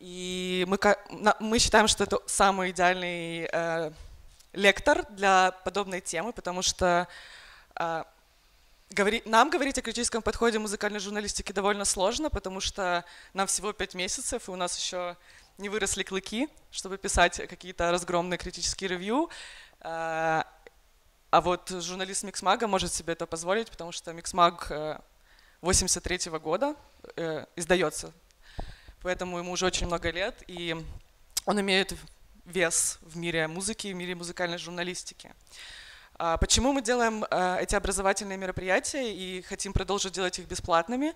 И мы считаем, что это самый идеальный лектор для подобной темы, потому что нам говорить о критическом подходе музыкальной журналистики довольно сложно, потому что нам всего 5 месяцев, и у нас еще не выросли клыки, чтобы писать какие-то разгромные критические ревью. А вот журналист Mixmag может себе это позволить, потому что Mixmag 83-го года издается, поэтому ему уже очень много лет, и он имеет вес в мире музыки, в мире музыкальной журналистики. Почему мы делаем эти образовательные мероприятия и хотим продолжить делать их бесплатными?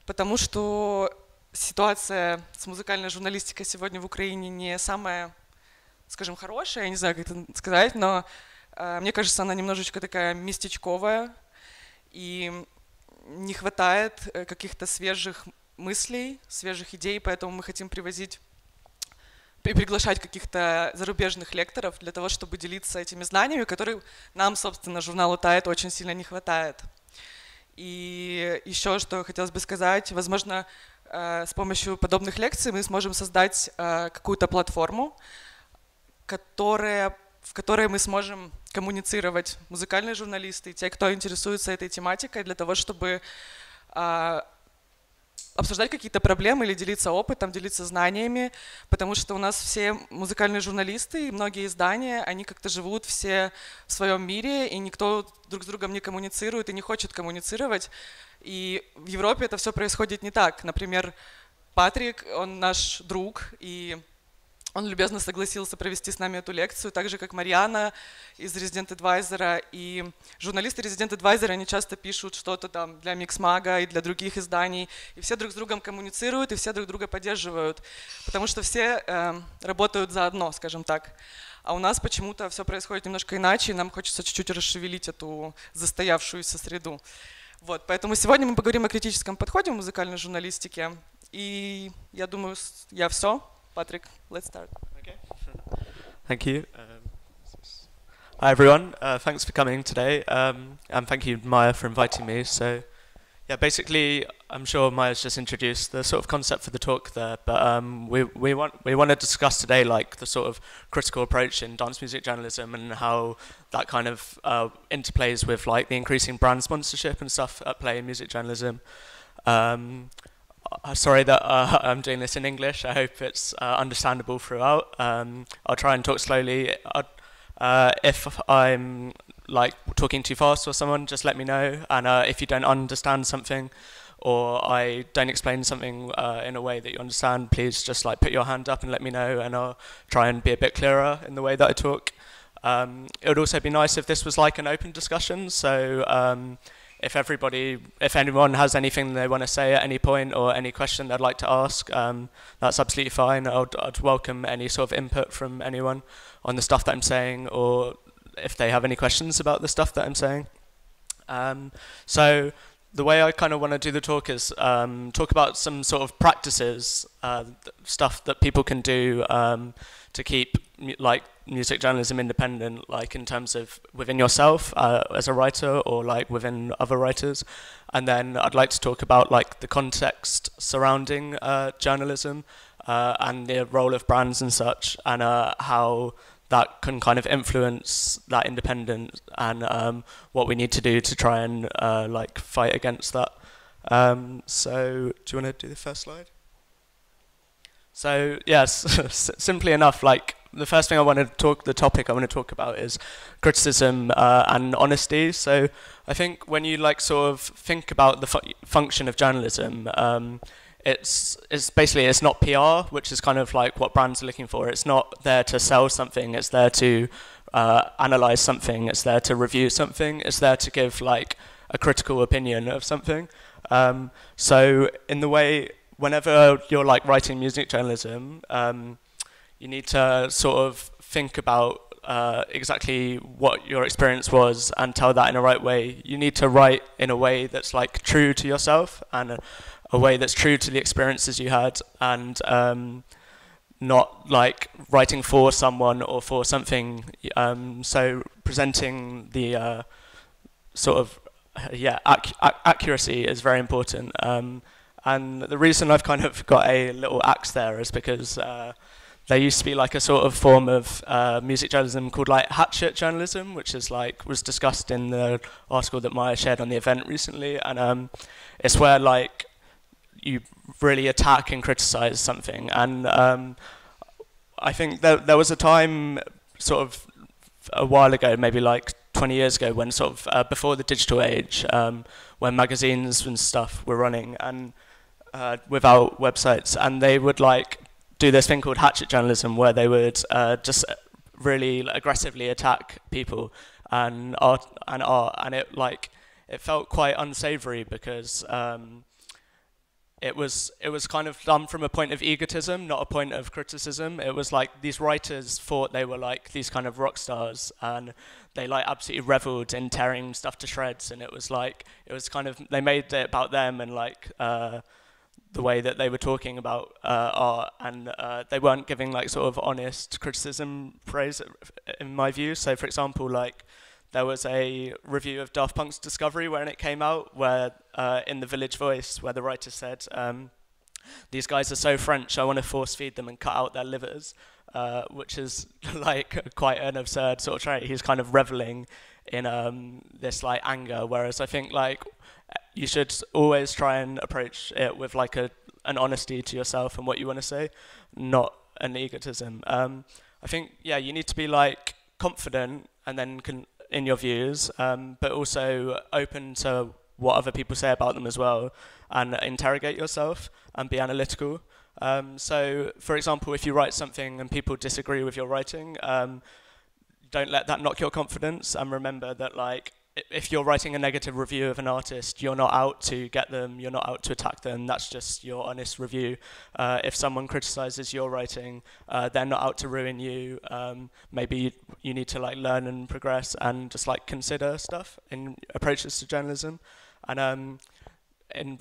Потому что ситуация с музыкальной журналистикой сегодня в Украине не самая, скажем, хорошая, я не знаю, как это сказать, но мне кажется, она немножечко такая местечковая, и не хватает каких-то свежих мыслей, свежих идей, поэтому мы хотим приглашать каких-то зарубежных лекторов для того, чтобы делиться этими знаниями, которые нам, собственно, журналу «Тает» очень сильно не хватает. И еще, что хотелось бы сказать, возможно, с помощью подобных лекций мы сможем создать какую-то платформу, в которой мы сможем коммуницировать, музыкальные журналисты, те, кто интересуется этой тематикой, для того, чтобы обсуждать какие-то проблемы или делиться опытом, делиться знаниями, потому что у нас все музыкальные журналисты и многие издания, они как-то живут все в своем мире, и никто друг с другом не коммуницирует и не хочет коммуницировать. И в Европе это все происходит не так. Например, Патрик, он наш друг, и он любезно согласился провести с нами эту лекцию, так же, как Марьяна из Resident Advisor. И журналисты Resident Advisor, они часто пишут что-то там для Mixmag и для других изданий. И все друг с другом коммуницируют, и все друг друга поддерживают. Потому что все работают заодно, скажем так. А у нас почему-то все происходит немножко иначе, и нам хочется чуть-чуть расшевелить эту застоявшуюся среду. Вот, поэтому сегодня мы поговорим о критическом подходе в музыкальной журналистике. И я думаю, я все. Patrick, let's start. Okay. Thank you. Hi everyone. Thanks for coming today, and thank you, Maya, for inviting me. So, yeah, basically, I'm sure Maya's just introduced the sort of concept for the talk there, but we want to discuss today like the sort of critical approach in dance music journalism and how that kind of interplays with like the increasing brand sponsorship and stuff at play in music journalism. Sorry that I'm doing this in English. I hope it's understandable throughout. I'll try and talk slowly. If I'm like talking too fast or someone, just let me know. And if you don't understand something or I don't explain something in a way that you understand, please just like put your hand up and let me know, and I'll try and be a bit clearer in the way that I talk. It would also be nice if this was like an open discussion. So if anyone has anything they want to say at any point or any question they'd like to ask, that's absolutely fine. I'd welcome any sort of input from anyone on the stuff that I'm saying, or if they have any questions about the stuff that I'm saying. So the way I kind of want to do the talk is talk about some sort of practices, stuff that people can do to keep like music journalism independent, like in terms of within yourself as a writer or like within other writers. And then I'd like to talk about like the context surrounding journalism and the role of brands and such, and how that can kind of influence that independence, and what we need to do to try and like fight against that. So do you want to do the first slide? So yes, simply enough, like the first thing the topic I want to talk about is criticism and honesty. So I think when you like sort of think about the function of journalism, it's basically, it's not PR, which is kind of like what brands are looking for. It's not there to sell something, it's there to analyze something, it's there to review something, it's there to give like a critical opinion of something. So in the way, whenever you're like writing music journalism, you need to sort of think about exactly what your experience was and tell that in a right way. You need to write in a way that's like true to yourself and a way that's true to the experiences you had, and not like writing for someone or for something. So presenting the sort of accuracy is very important, And the reason I've kind of got a little axe there is because there used to be like a sort of form of music journalism called like hatchet journalism, which is like was discussed in the article that Maya shared on the event recently, and it's where like you really attack and criticize something. And I think there was a time sort of a while ago, maybe like 20 years ago, when sort of before the digital age, when magazines and stuff were running and without websites, and they would like do this thing called hatchet journalism, where they would just really aggressively attack people and art, and it felt quite unsavory because it was kind of done from a point of egotism, not a point of criticism. It was like these writers thought they were like these kind of rock stars, and they like absolutely reveled in tearing stuff to shreds. And it was kind of, they made it about them and like the way that they were talking about art, and they weren't giving like sort of honest criticism praise, in my view. So for example, like there was a review of Daft Punk's Discovery when it came out, where in the Village Voice, where the writer said, these guys are so French, I want to force feed them and cut out their livers, which is like quite an absurd sort of trait. He's kind of reveling in this like anger, whereas I think like you should always try and approach it with like an honesty to yourself and what you want to say, not an egotism. I think, yeah, you need to be like confident and then in your views, but also open to what other people say about them as well, and interrogate yourself and be analytical. So, for example, if you write something and people disagree with your writing, don't let that knock your confidence, and remember that like if you're writing a negative review of an artist, you're not out to get them, you're not out to attack them, that's just your honest review. If someone criticizes your writing, they're not out to ruin you. Maybe you need to like learn and progress and just like consider stuff in approaches to journalism. And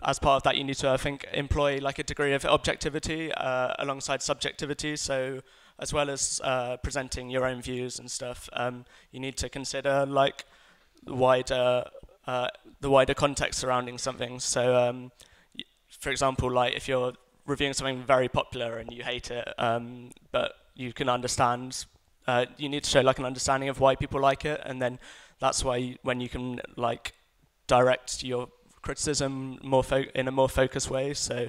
as part of that, you need to, I think, employ like a degree of objectivity alongside subjectivity. So as well as presenting your own views and stuff, you need to consider like the wider context surrounding something. So, for example, like if you're reviewing something very popular and you hate it, but you can understand, you need to show like an understanding of why people like it, and then that's why when you can like direct your criticism in a more focused way. So,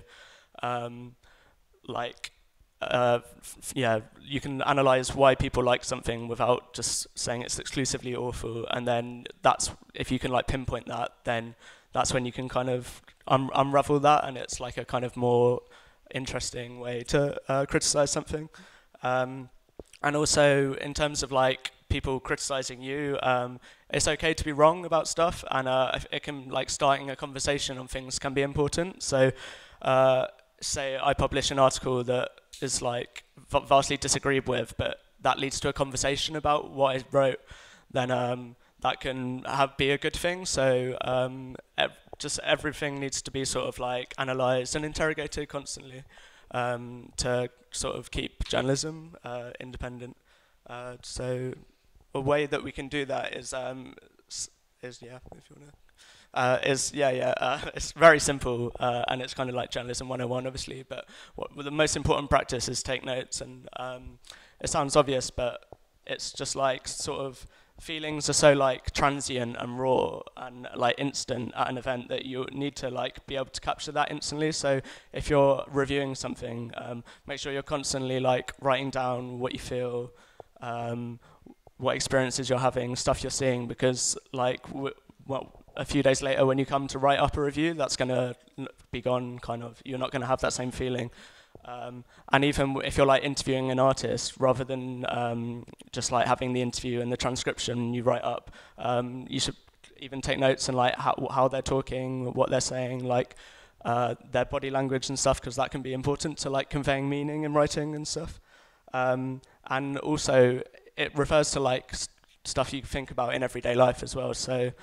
yeah, you can analyze why people like something without just saying it's exclusively awful, and then that's, if you can like pinpoint that, then that's when you can kind of unravel that, and it's like a kind of more interesting way to criticize something. And also in terms of like people criticizing you, it's okay to be wrong about stuff, and it can like starting a conversation on things can be important. So say I publish an article that is like vastly disagreed with, but that leads to a conversation about what I wrote, then that can be a good thing. So just everything needs to be sort of like analysed and interrogated constantly to sort of keep journalism independent. So a way that we can do that is yeah, if you want to. It's very simple, and it's kind of like journalism 101, obviously, but the most important practice is take notes, and it sounds obvious, but it's just like sort of feelings are so like transient and raw and like instant at an event that you need to like be able to capture that instantly. So if you're reviewing something, make sure you're constantly like writing down what you feel, what experiences you're having, stuff you're seeing, because like a few days later when you come to write up a review, that's going to be gone, kind of. You're not going to have that same feeling. And even if you're like interviewing an artist, rather than just like having the interview and the transcription you write up, you should even take notes and like how they're talking, what they're saying, like their body language and stuff, because that can be important to like conveying meaning in writing and stuff. And also it refers to like stuff you think about in everyday life as well. So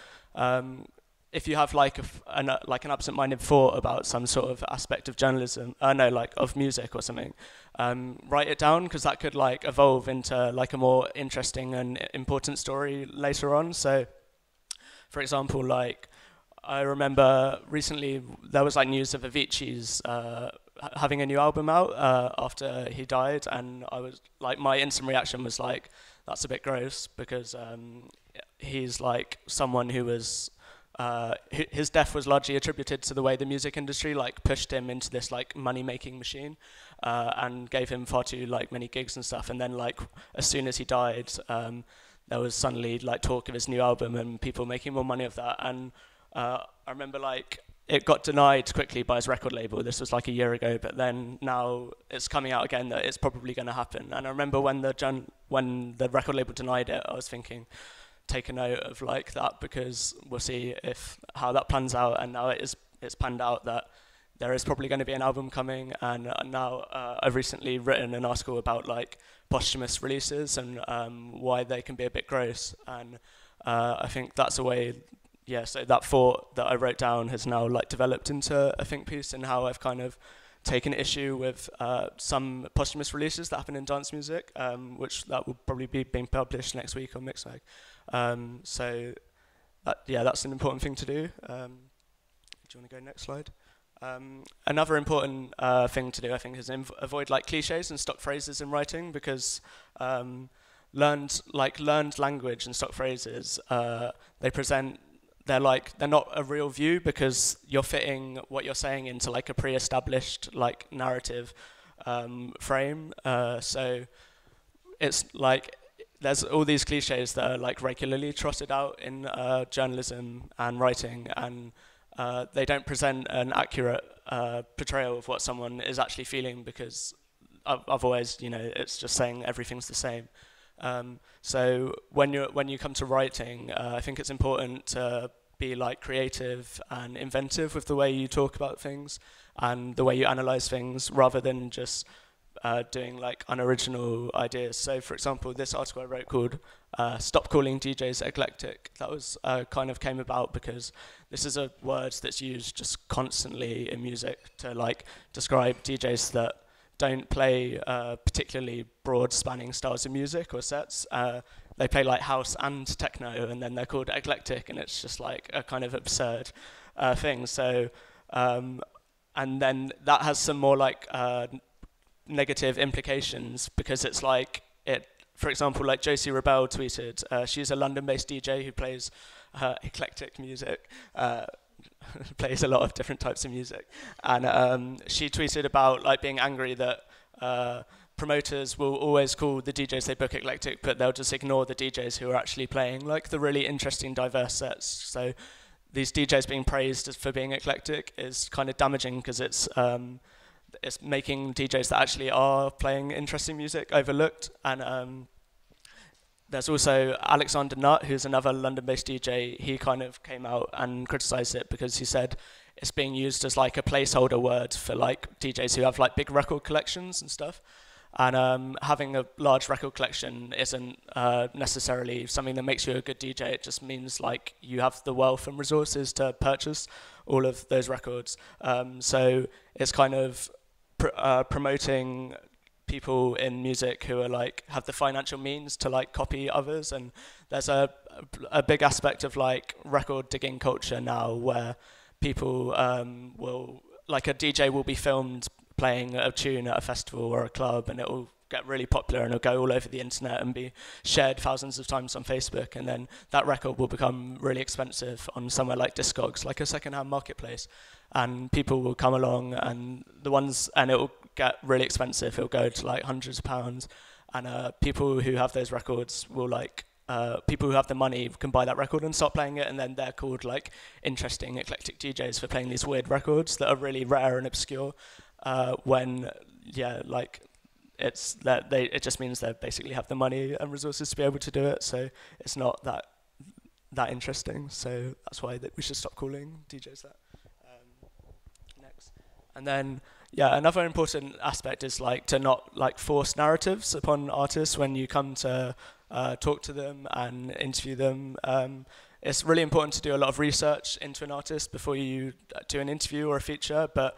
if you have like an absent-minded thought about some sort of aspect of journalism, of music or something, write it down, because that could like evolve into like a more interesting and important story later on. So, for example, like I remember recently there was like news of Avicii's having a new album out after he died, and I was like, my instant reaction was like, that's a bit gross, because he's like someone who was his death was largely attributed to the way the music industry like pushed him into this like money-making machine, and gave him far too like many gigs and stuff. And then like as soon as he died, there was suddenly like talk of his new album and people making more money of that. And I remember like it got denied quickly by his record label. This was like a year ago, but then now it's coming out again that it's probably going to happen. And I remember when the record label denied it, I was thinking, take a note of like that, because we'll see how that plans out. And now it's panned out that there is probably going to be an album coming. And now I've recently written an article about like posthumous releases and why they can be a bit gross. And I think that's a way. Yeah, so that thought that I wrote down has now like developed into a think piece, and how I've kind of taken issue with some posthumous releases that happen in dance music, which that will probably be being published next week on Mixmag. So that's an important thing to do. Do you want to go next slide? Another important thing to do, I think, is avoid like cliches and stock phrases in writing, because learned language and stock phrases, they're not a real view, because you're fitting what you're saying into like a pre-established like narrative frame. So it's like there's all these cliches that are like regularly trotted out in journalism and writing, and they don't present an accurate portrayal of what someone is actually feeling, because otherwise, it's just saying everything's the same. So when you come to writing, I think it's important to be like creative and inventive with the way you talk about things and the way you analyze things, rather than just doing like unoriginal ideas. So for example, this article I wrote called "Stop Calling DJs Eclectic," that was kind of came about because this is a word that's used just constantly in music to like describe DJs that don't play particularly broad spanning styles of music or sets. They play like house and techno, and then they're called eclectic, and it's just like a kind of absurd thing. So, and then that has some more like negative implications, because it's like for example, like Josie Rebel tweeted, she's a London-based DJ who plays eclectic music. Plays a lot of different types of music, and she tweeted about like being angry that promoters will always call the DJs they book eclectic, but they'll just ignore the DJs who are actually playing like the really interesting diverse sets. So these DJs being praised for being eclectic is kind of damaging, because it's making DJs that actually are playing interesting music overlooked. And there's also Alexander Nutt, who's another London-based DJ. He kind of came out and criticised it, because he said it's being used as like a placeholder word for like DJs who have like big record collections and stuff. And having a large record collection isn't necessarily something that makes you a good DJ. It just means like you have the wealth and resources to purchase all of those records. So it's kind of promoting people in music who are like have the financial means to like copy others. And there's a big aspect of like record digging culture now, where people will like a DJ will be filmed playing a tune at a festival or a club, and it will get really popular and it'll go all over the internet and be shared thousands of times on Facebook, and then that record will become really expensive on somewhere like Discogs, like a second-hand marketplace, and people will come along and it will get really expensive. It'll go to like hundreds of pounds, and people who have those records will like people who have the money can buy that record and start playing it, and then they're called like interesting eclectic DJs for playing these weird records that are really rare and obscure. It just means they basically have the money and resources to be able to do it. So it's not that interesting. So that's why we should stop calling DJs that. Next, and then another important aspect is like to not like force narratives upon artists when you come to talk to them and interview them. It's really important to do a lot of research into an artist before you do an interview or a feature, but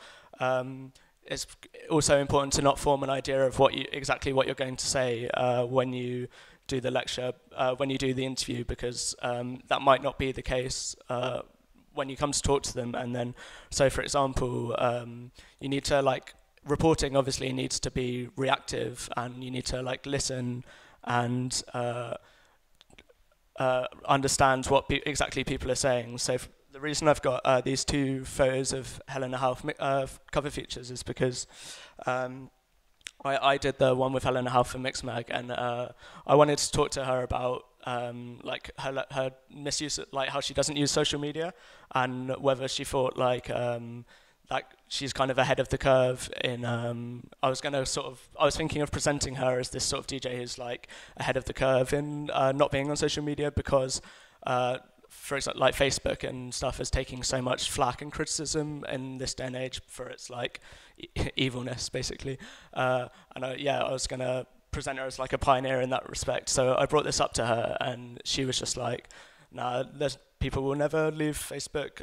it's also important to not form an idea of exactly what you're going to say when you do the lecture, when you do the interview, because that might not be the case when you come to talk to them. And then, so for example, you need to like, reporting obviously needs to be reactive, and you need to like listen and understand what exactly people are saying. So the reason I've got these two photos of Helena Hauff cover features is because I did the one with Helena Hauff for Mixmag, and I wanted to talk to her about like her misuse, like how she doesn't use social media, and whether she thought like she's kind of ahead of the curve in I was thinking of presenting her as this sort of DJ who's like ahead of the curve in not being on social media, because for example, like Facebook and stuff is taking so much flack and criticism in this day and age for its like evilness, basically. I was gonna present her as like a pioneer in that respect. So I brought this up to her, and she was just like, "Nah, people will never leave Facebook.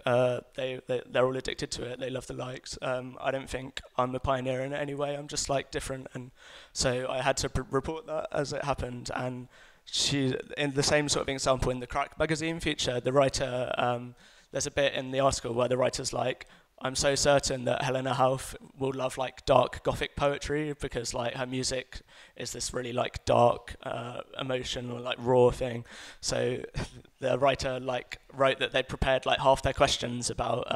They're all addicted to it. They love the likes. I don't think I'm a pioneer in any way. I'm just like different." And so I had to report that as it happened. And she, in the same sort of example in the Crack magazine feature, the writer, there's a bit in the article where the writer's like, "I'm so certain that Helena Hauff will love like dark gothic poetry, because like her music is this really like dark, emotional, like raw thing." So the writer like wrote that they'd prepared like half their questions about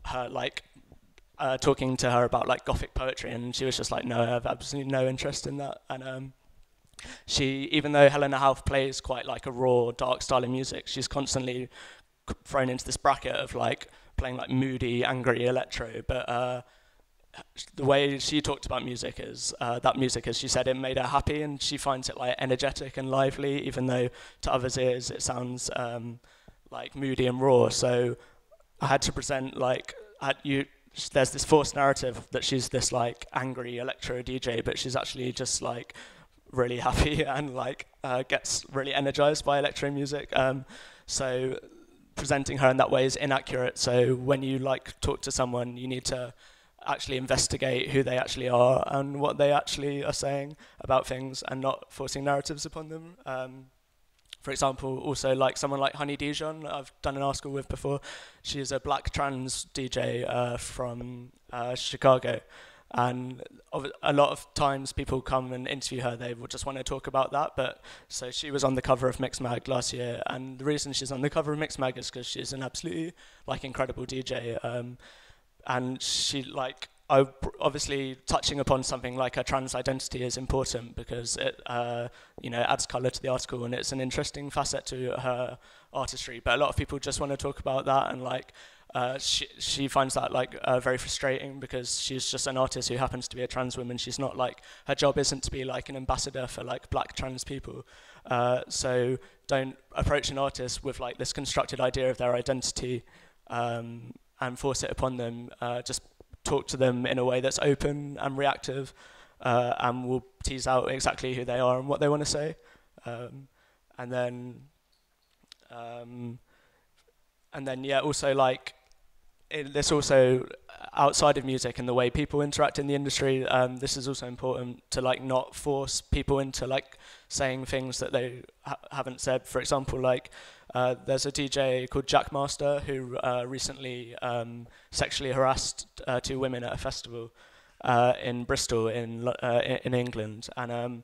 her like talking to her about like gothic poetry, and she was just like, "No, I have absolutely no interest in that." And she, even though Helena Hauff plays quite like a raw, dark style of music, she's constantly thrown into this bracket of like playing like moody, angry electro. But the way she talked about music is that music, as she said, it made her happy, and she finds it like energetic and lively, even though to others' ears it sounds like moody and raw. So I had to present like there's this false narrative that she's this like angry electro DJ, but she's actually just like really happy and like gets really energized by electro music. So presenting her in that way is inaccurate. So when you like talk to someone, you need to actually investigate who they actually are and what they actually are saying about things, and not forcing narratives upon them. For example, also like someone like Honey Dijon, I've done an article with before. She's a black trans DJ from Chicago. And a lot of times people come and interview her, they will just want to talk about that. But so she was on the cover of Mixmag last year, and the reason she's on the cover of Mixmag is because she's an absolutely like incredible DJ. And she like, obviously touching upon something like her trans identity is important, because it adds colour to the article, and it's an interesting facet to her artistry. But a lot of people just want to talk about that, and like she finds that like very frustrating, because she's just an artist who happens to be a trans woman. She's not like, her job isn't to be like an ambassador for like black trans people. So don't approach an artist with like this constructed idea of their identity and force it upon them. Just talk to them in a way that's open and reactive, and we'll tease out exactly who they are and what they want to say. And then yeah, also like this also outside of music and the way people interact in the industry, this is also important to like not force people into like saying things that they haven't said. For example, like there's a DJ called Jackmaster who recently sexually harassed two women at a festival in Bristol in England, and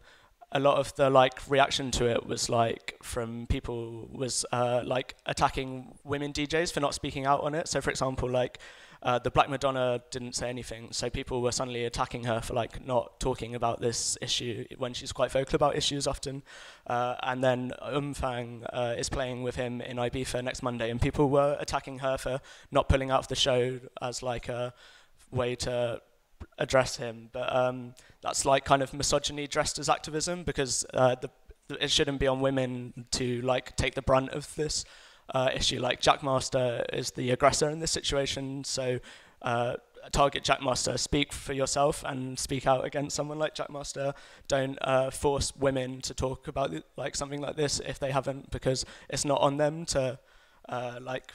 a lot of the like reaction to it was like from people was like attacking women DJs for not speaking out on it. So for example, like the Black Madonna didn't say anything, so people were suddenly attacking her for like not talking about this issue when she's quite vocal about issues often. And then Fang is playing with him in Ibiza next Monday, and people were attacking her for not pulling out of the show as like a way to address him. But that's like kind of misogyny dressed as activism, because it shouldn't be on women to like take the brunt of this issue. Like Jackmaster is the aggressor in this situation, so target Jackmaster, speak for yourself and speak out against someone like Jackmaster. Don't force women to talk about like something like this if they haven't, because it's not on them to like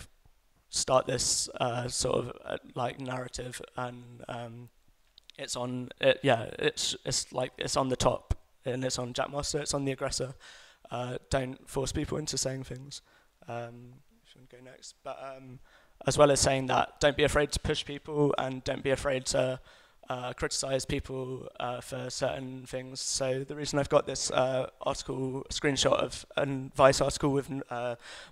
start this sort of like narrative, and it's on it. Yeah, it's like it's on the top, and it's on Jackmaster. It's on the aggressor. Don't force people into saying things. you want to go next? But as well as saying that, don't be afraid to push people and don't be afraid to criticize people for certain things. So the reason I've got this article, screenshot of a Vice article with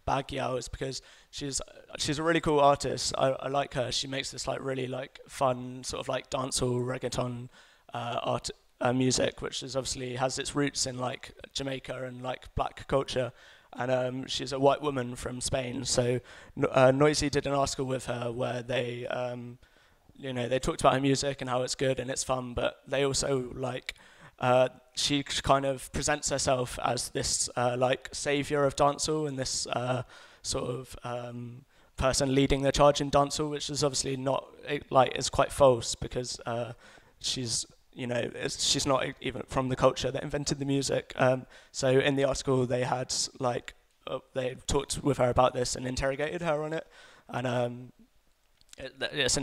Bag Yao is because she's a really cool artist. I like her. She makes this like really like fun sort of like dancehall reggaeton art music, which is obviously has its roots in like Jamaica and like black culture. And she's a white woman from Spain. So Noisy did an article with her where they they talked about her music and how it's good and it's fun, but they also like she kind of presents herself as this like savior of dancehall and this sort of person leading the charge in dancehall, which is obviously not like is quite false because she's she's not even from the culture that invented the music. So in the article they had like they talked with her about this and interrogated her on it, and it's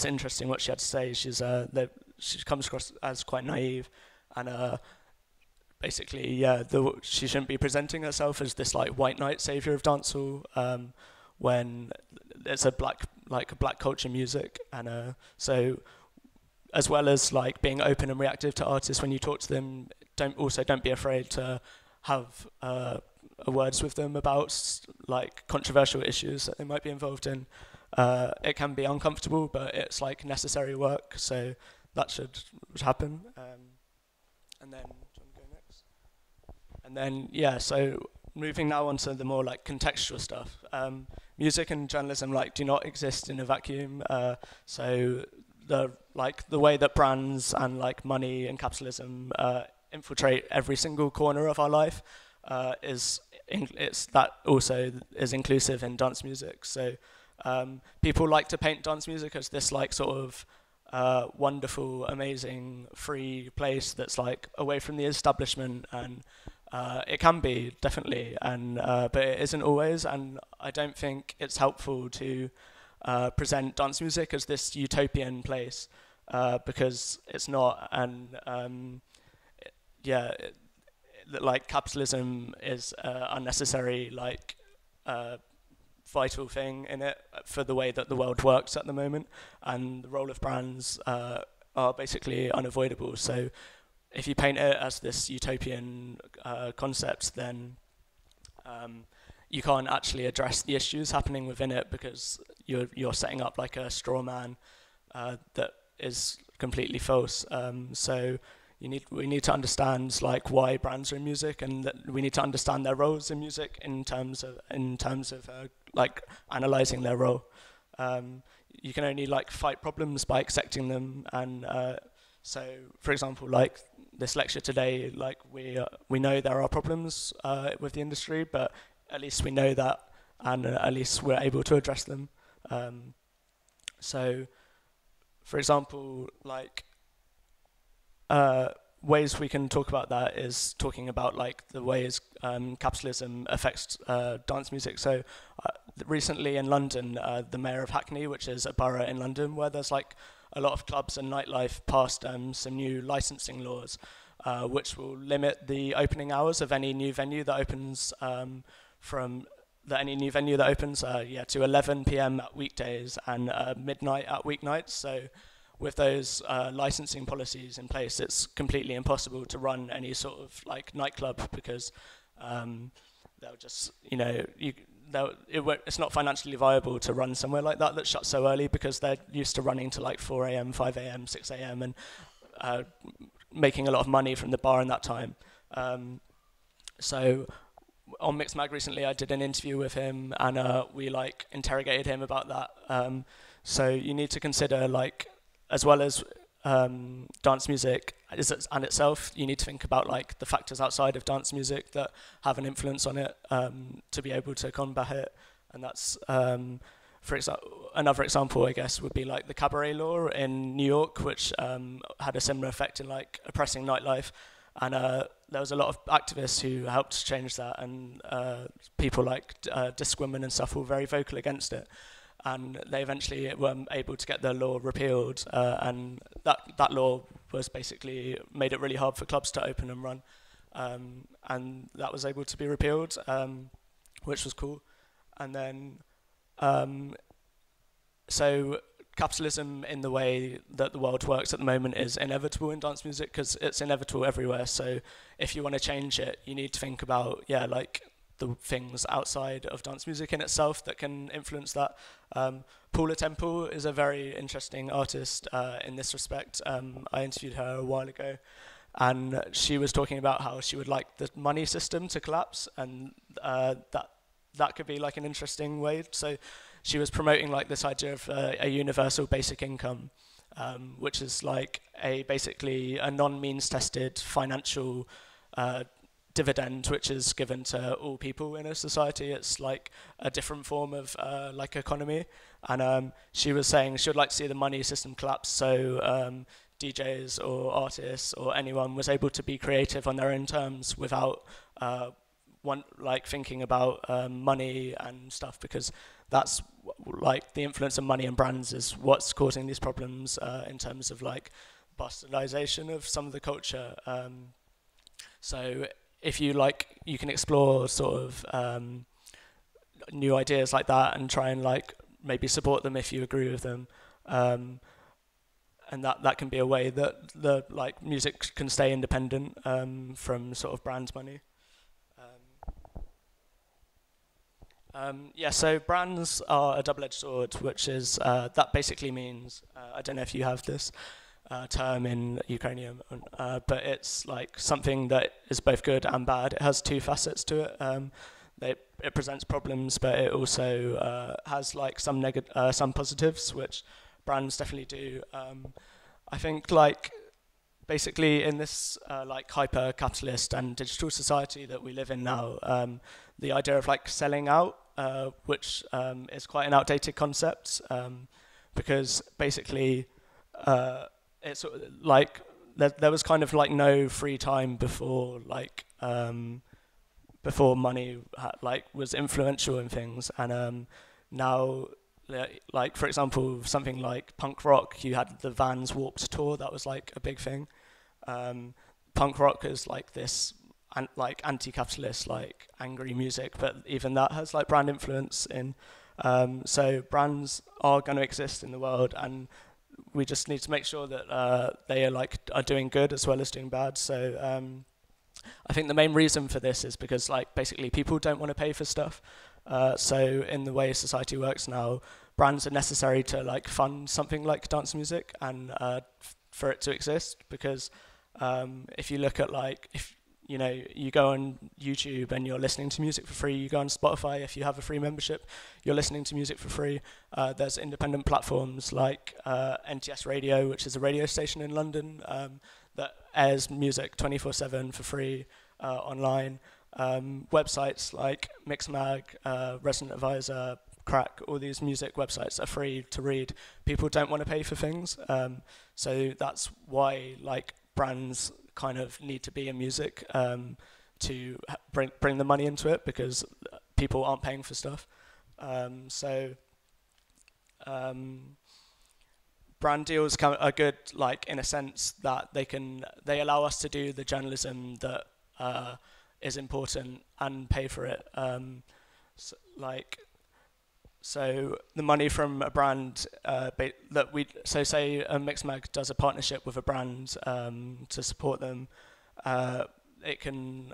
interesting what she had to say. She comes across as quite naive, and basically, she shouldn't be presenting herself as this like white knight savior of dancehall when it's a black culture music, and so as well as like being open and reactive to artists when you talk to them, don't be afraid to have words with them about like controversial issues that they might be involved in. It can be uncomfortable, but it's like necessary work, so that should happen. And then, do you want to go next? And then, so moving now on to the more like contextual stuff. Music and journalism like do not exist in a vacuum. So the way that brands and like money and capitalism infiltrate every single corner of our life that also is inclusive in dance music. So people like to paint dance music as this like sort of wonderful, amazing, free place that's like away from the establishment, and it can be definitely, and but it isn't always. And I don't think it's helpful to present dance music as this utopian place because it's not. And like capitalism is unnecessary like vital thing in it for the way that the world works at the moment, and the role of brands are basically unavoidable. So if you paint it as this utopian concept, then you can't actually address the issues happening within it because you're setting up like a straw man that is completely false. So we need to understand like why brands are in music, and that we need to understand their roles in music in terms of like analyzing their role. You can only like fight problems by accepting them, and so for example, like this lecture today, like we know there are problems with the industry, but at least we know that, and at least we're able to address them. So for example, like ways we can talk about that is talking about like the ways capitalism affects dance music. So recently in London, the mayor of Hackney, which is a borough in London where there's like a lot of clubs and nightlife, passed some new licensing laws which will limit the opening hours of any new venue that opens to 11 p.m. at weekdays and midnight at weeknights. So with those licensing policies in place, it's completely impossible to run any sort of like nightclub because they'll just, it's not financially viable to run somewhere like that shuts so early because they're used to running to like 4 a.m., 5 a.m., 6 a.m. and making a lot of money from the bar in that time. So on Mixmag recently, I did an interview with him, and we like interrogated him about that. So you need to consider like, as well as dance music and itself, you need to think about like the factors outside of dance music that have an influence on it to be able to combat it. And that's, for example, another example, I guess, would be like the cabaret law in New York, which had a similar effect in like oppressing nightlife. And there was a lot of activists who helped change that, and people like Disc Women and stuff were very vocal against it. And they eventually were able to get the law repealed, and that law was basically made it really hard for clubs to open and run, and that was able to be repealed, which was cool. And then, so capitalism in the way that the world works at the moment is inevitable in dance music because it's inevitable everywhere. So if you want to change it, you need to think about, like the things outside of dance music in itself that can influence that. Paula Temple is a very interesting artist in this respect. I interviewed her a while ago, and she was talking about how she would like the money system to collapse, and that could be like an interesting way. So she was promoting like this idea of a universal basic income, which is like basically a non-means tested financial dividend which is given to all people in a society. It's like a different form of like economy, and she was saying she would like to see the money system collapse, so DJs or artists or anyone was able to be creative on their own terms without like thinking about money and stuff, because that's like the influence of money and brands is what's causing these problems in terms of like bastardization of some of the culture. So if you like, you can explore sort of new ideas like that and try and like maybe support them if you agree with them, and that can be a way that the like music can stay independent from sort of brand money. So brands are a double-edged sword, which is that basically means I don't know if you have this term in Ukrainian, but it's like something that is both good and bad. It has two facets to it. It presents problems, but it also has like some positives, which brands definitely do. I think like basically in this like hyper-capitalist and digital society that we live in now, the idea of like selling out, which is quite an outdated concept, because basically it's like there was kind of like no free time before like before money like was influential in things, and now like for example something like punk rock, you had the Vans Warped Tour, that was like a big thing. Punk rock is like this like anti-capitalist like angry music, but even that has like brand influence in. So brands are going to exist in the world, and we just need to make sure that they are doing good as well as doing bad. So I think the main reason for this is because like basically people don't want to pay for stuff. So in the way society works now, brands are necessary to like fund something like dance music and for it to exist, because if you look at like, if you know, you go on YouTube and you're listening to music for free, you go on Spotify, if you have a free membership, you're listening to music for free. There's independent platforms like NTS Radio, which is a radio station in London that airs music 24/7 for free online. Websites like Mixmag, Resident Advisor, Crack, all these music websites are free to read. People don't want to pay for things, so that's why like brands kind of need to be in music to bring the money into it, because people aren't paying for stuff. Brand deals are good, like in a sense that they allow us to do the journalism that is important and pay for it. So the money from a brand say a Mixmag does a partnership with a brand to support them, that can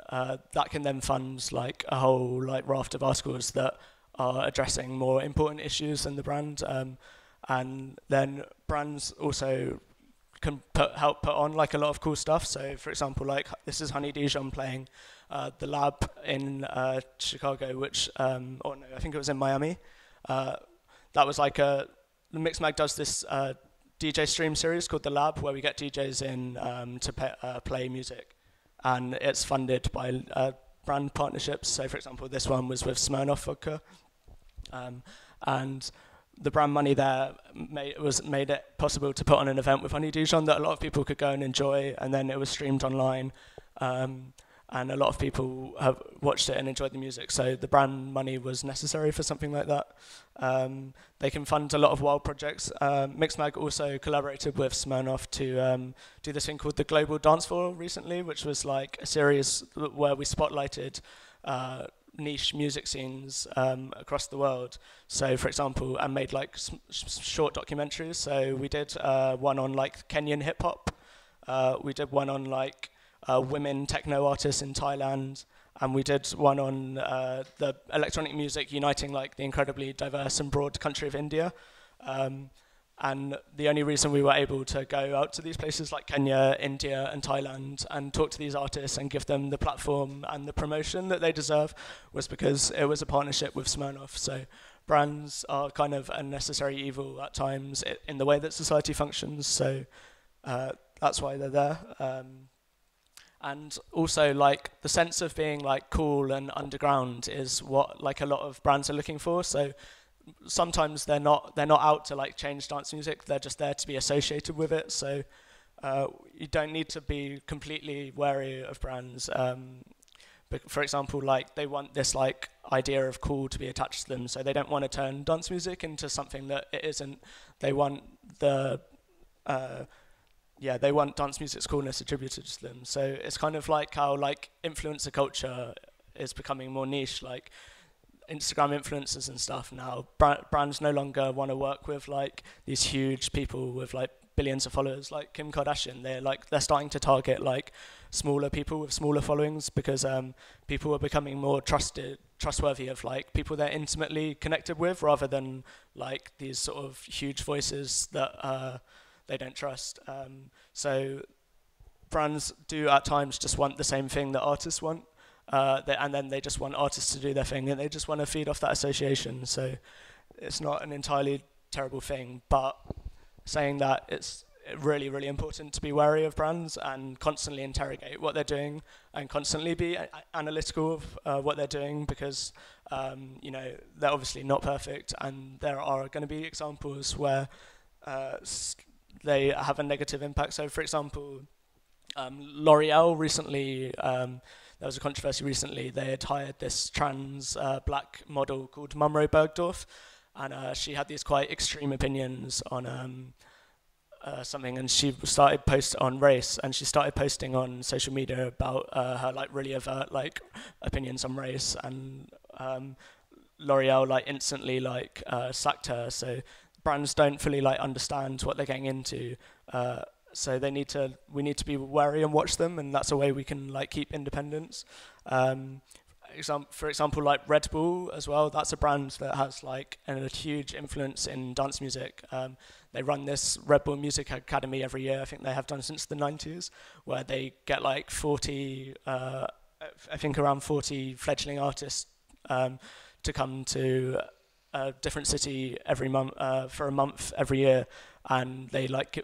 then fund like a whole like raft of articles that are addressing more important issues than the brand, and then brands also can help put on like a lot of cool stuff. So for example, like this is Honey Dijon playing the Lab in Chicago, which or no, I think it was in Miami. That was like the Mixmag does this DJ stream series called The Lab, where we get DJs in to play music, and it's funded by brand partnerships. So for example, this one was with Smirnoff Vodka, and the brand money there made it possible to put on an event with Honey Dijon that a lot of people could go and enjoy, and then it was streamed online. And a lot of people have watched it and enjoyed the music. So the brand money was necessary for something like that. They can fund a lot of wild projects. Mixmag also collaborated with Smirnoff to do this thing called the Global Dance Floor recently, which was like a series where we spotlighted niche music scenes across the world. So, for example, and made like short documentaries. So we did one on like Kenyan hip hop. We did one on like women techno artists in Thailand, and we did one on the electronic music uniting like the incredibly diverse and broad country of India. And the only reason we were able to go out to these places like Kenya, India, and Thailand and talk to these artists and give them the platform and the promotion that they deserve was because it was a partnership with Smirnoff. So brands are kind of a necessary evil at times in the way that society functions. So that's why they're there. And also, like, the sense of being like cool and underground is what like a lot of brands are looking for. So sometimes they're not out to like change dance music, they're just there to be associated with it. So you don't need to be completely wary of brands. But for example, like they want this like idea of cool to be attached to them, so they don't want to turn dance music into something that it isn't. They want they want dance music's coolness attributed to them. So it's kind of like how like influencer culture is becoming more niche, like Instagram influencers and stuff now. Brands no longer want to work with like these huge people with like billions of followers, like Kim Kardashian. They're starting to target like smaller people with smaller followings because people are becoming more trustworthy of like people they're intimately connected with, rather than like these sort of huge voices that they don't trust. So brands do at times just want the same thing that artists want. And then they just want artists to do their thing, and they just want to feed off that association. So it's not an entirely terrible thing, but saying that it's really, really important to be wary of brands and constantly interrogate what they're doing and constantly be analytical of what they're doing, because they're obviously not perfect, and there are going to be examples where they have a negative impact. So, for example, L'Oreal recently, there was a controversy recently. They had hired this trans black model called Mumro Bergdorf, and she had these quite extreme opinions on something, and she started post on race, and she started posting on social media about her like really overt like opinions on race, and L'Oreal like instantly like sacked her. So brands don't fully like understand what they're getting into. So we need to be wary and watch them, and that's a way we can like keep independence. For example, like Red Bull as well. That's a brand that has like a huge influence in dance music. They run this Red Bull Music Academy every year. I think they have done since the 90s, where they get like 40, I think around 40 fledgling artists to come to a different city every month for a month every year, and they like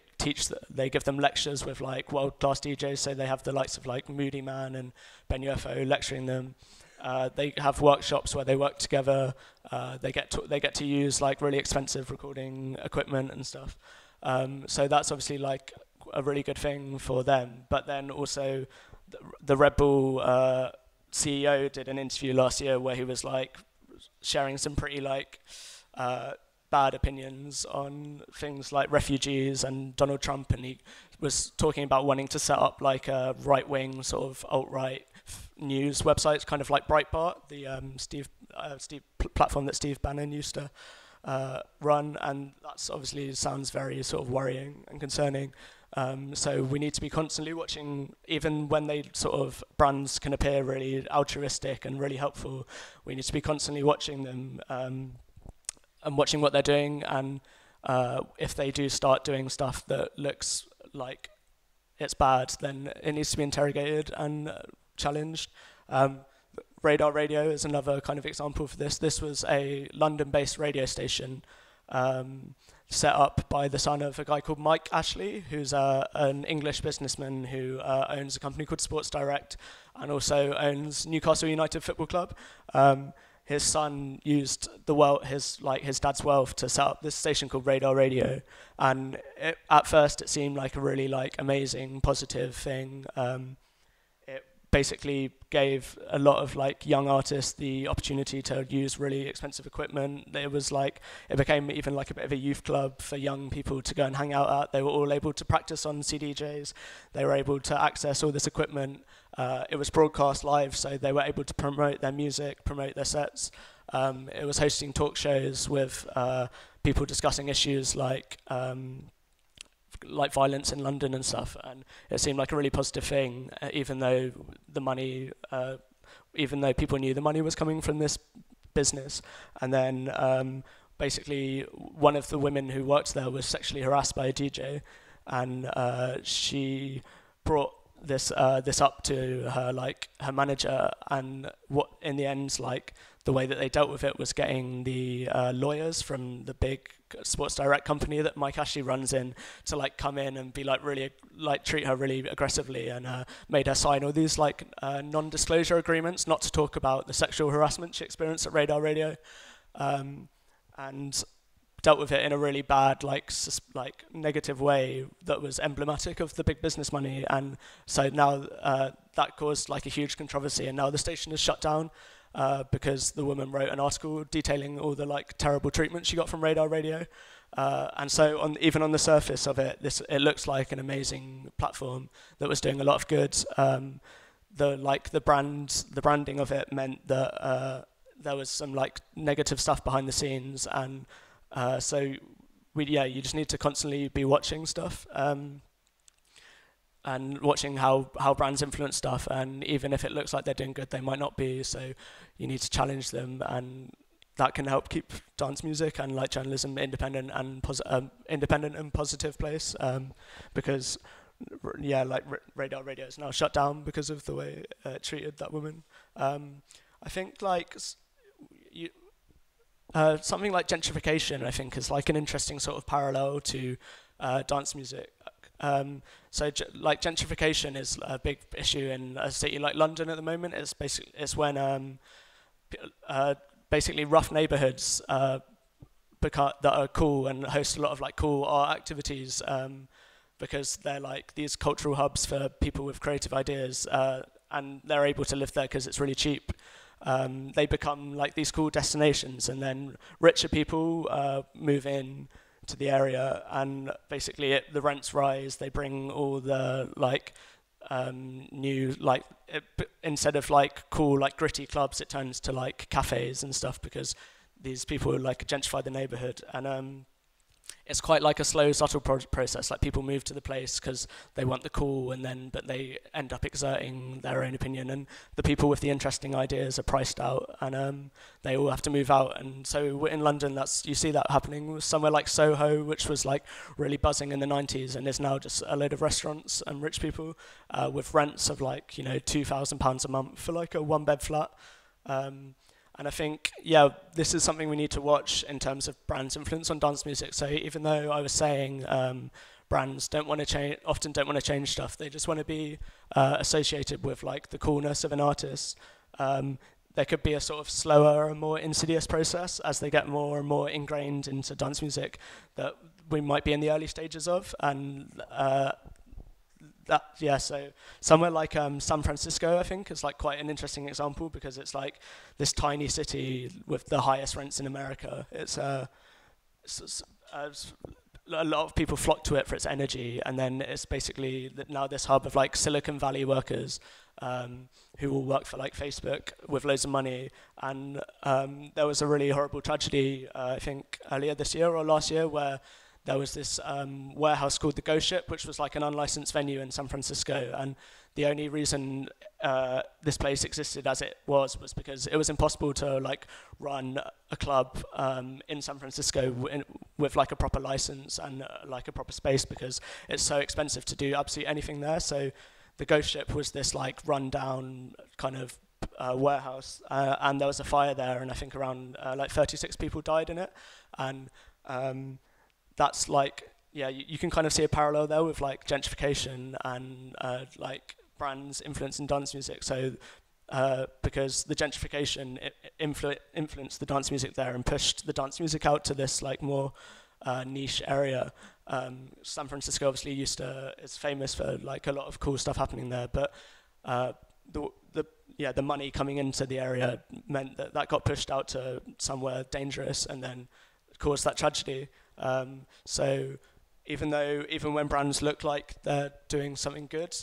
they give them lectures with like world-class DJs. So they have the likes of like Moody Man and Ben UFO lecturing them. They have workshops where they work together. They get to use like really expensive recording equipment and stuff. So that's obviously like a really good thing for them. But then also the Red Bull CEO did an interview last year where he was like sharing some pretty like bad opinions on things like refugees and Donald Trump, and he was talking about wanting to set up like a right-wing sort of alt-right news website, kind of like Breitbart, the Steve platform that Steve Bannon used to run, and that's obviously sounds very sort of worrying and concerning. So we need to be constantly watching, even when they sort of brands can appear really altruistic and really helpful. We need to be constantly watching them and watching what they're doing, and if they do start doing stuff that looks like it's bad, then it needs to be interrogated and challenged. Radar Radio is another kind of example for this. This was a London-based radio station set up by the son of a guy called Mike Ashley, who's an English businessman who owns a company called Sports Direct and also owns Newcastle United Football Club. His son used his dad's wealth to set up this station called Radar Radio, and at first it seemed like a really like amazing, positive thing. It basically gave a lot of like young artists the opportunity to use really expensive equipment. It became even like a bit of a youth club for young people to go and hang out at. They were all able to practice on CDJs. They were able to access all this equipment it was broadcast live, so they were able to promote their music, promote their sets. It was hosting talk shows with people discussing issues like violence in London and stuff, and it seemed like a really positive thing, even though the money, even though people knew the money was coming from this business. And then basically one of the women who worked there was sexually harassed by a DJ, and she brought this up to her manager, and what in the end, like, the way that they dealt with it was getting the lawyers from the big Sports Direct company that Mike Ashley runs in to like come in and be like really like treat her really aggressively, and made her sign all these like non-disclosure agreements not to talk about the sexual harassment she experienced at Radar Radio, and dealt with it in a really bad like negative way that was emblematic of the big business money. And so now that caused like a huge controversy, and now the station is shut down because the woman wrote an article detailing all the like terrible treatment she got from Radar Radio. And so even on the surface of it, it looks like an amazing platform that was doing a lot of good. The branding of it meant that there was some like negative stuff behind the scenes, and so you just need to constantly be watching stuff, and watching how brands influence stuff, and even if it looks like they're doing good, they might not be, so you need to challenge them, and that can help keep dance music and like journalism independent and positive place, because Radar Radio is now shut down because of the way it treated that woman. I think like something like gentrification, I think, is like an interesting sort of parallel to dance music. So gentrification is a big issue in a city like London at the moment. It's when basically rough neighbourhoods that are cool and host a lot of like cool art activities, because they're like these cultural hubs for people with creative ideas, and they're able to live there because it's really cheap. They become like these cool destinations, and then richer people move in to the area, and basically the rents rise. They bring all the like new like instead of like cool like gritty clubs, it turns to like cafes and stuff, because these people like gentrify the neighborhood. And it's quite like a slow, subtle process. Like people move to the place because they want the cool, but they end up exerting their own opinion, and the people with the interesting ideas are priced out, and they all have to move out. And so in London, you see that happening somewhere like Soho, which was like really buzzing in the 90s, and is now just a load of restaurants and rich people with rents of like £2,000 a month for like a one-bed flat. And I think, this is something we need to watch in terms of brands' influence on dance music. So even though I was saying brands often don't want to change stuff, they just want to be associated with like the coolness of an artist. There could be a sort of slower and more insidious process as they get more and more ingrained into dance music that we might be in the early stages of. And so somewhere like San Francisco, I think, is like quite an interesting example, because it's like this tiny city with the highest rents in America. It's a lot of people flock to it for its energy, and then it's basically now this hub of like Silicon Valley workers who will work for like Facebook with loads of money. And there was a really horrible tragedy, I think earlier this year or last year, where there was this warehouse called the Ghost Ship, which was like an unlicensed venue in San Francisco. And the only reason this place existed as it was because it was impossible to like run a club in San Francisco with like a proper license and like a proper space, because it's so expensive to do absolutely anything there. So the Ghost Ship was this like rundown kind of warehouse, and there was a fire there, and I think around like 36 people died in it. And that's like, you can kind of see a parallel there with like gentrification and like brands influencing dance music. So because the gentrification influenced the dance music there and pushed the dance music out to this like more niche area. San Francisco obviously is famous for like a lot of cool stuff happening there, but the money coming into the area meant that got pushed out to somewhere dangerous, and then caused that tragedy. So even when brands look like they're doing something good,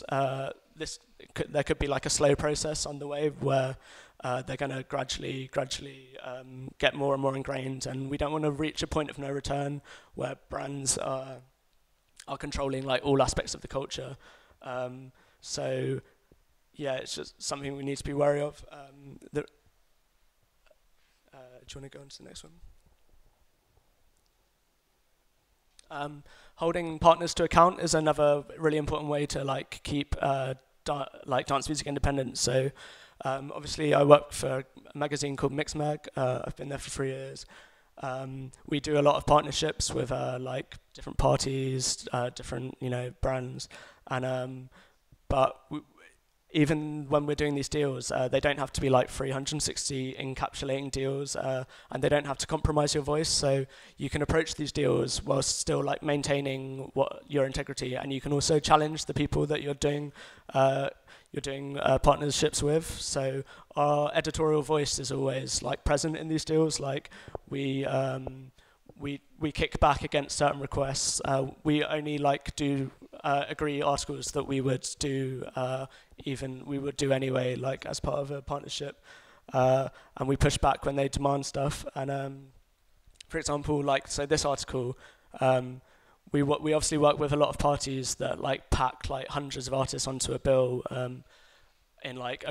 there could be like a slow process on the way where they're going to gradually get more and more ingrained, and we don't want to reach a point of no return where brands are controlling like all aspects of the culture. So yeah, it's just something we need to be wary of. Do you want to go on to the next one? Holding partners to account is another really important way to like keep dance music independent. So obviously I work for a magazine called Mixmag. I've been there for 3 years. We do a lot of partnerships with like different parties, different brands, and even when we're doing these deals, they don't have to be like 360 encapsulating deals, and they don't have to compromise your voice. So you can approach these deals whilst still like maintaining your integrity, and you can also challenge the people that you're doing partnerships with. So our editorial voice is always like present in these deals. Like we kick back against certain requests. We only like do agree articles that we would do anyway, like as part of a partnership, and we push back when they demand stuff. And for example, like so this article, we obviously work with a lot of parties that like pack like hundreds of artists onto a bill, in like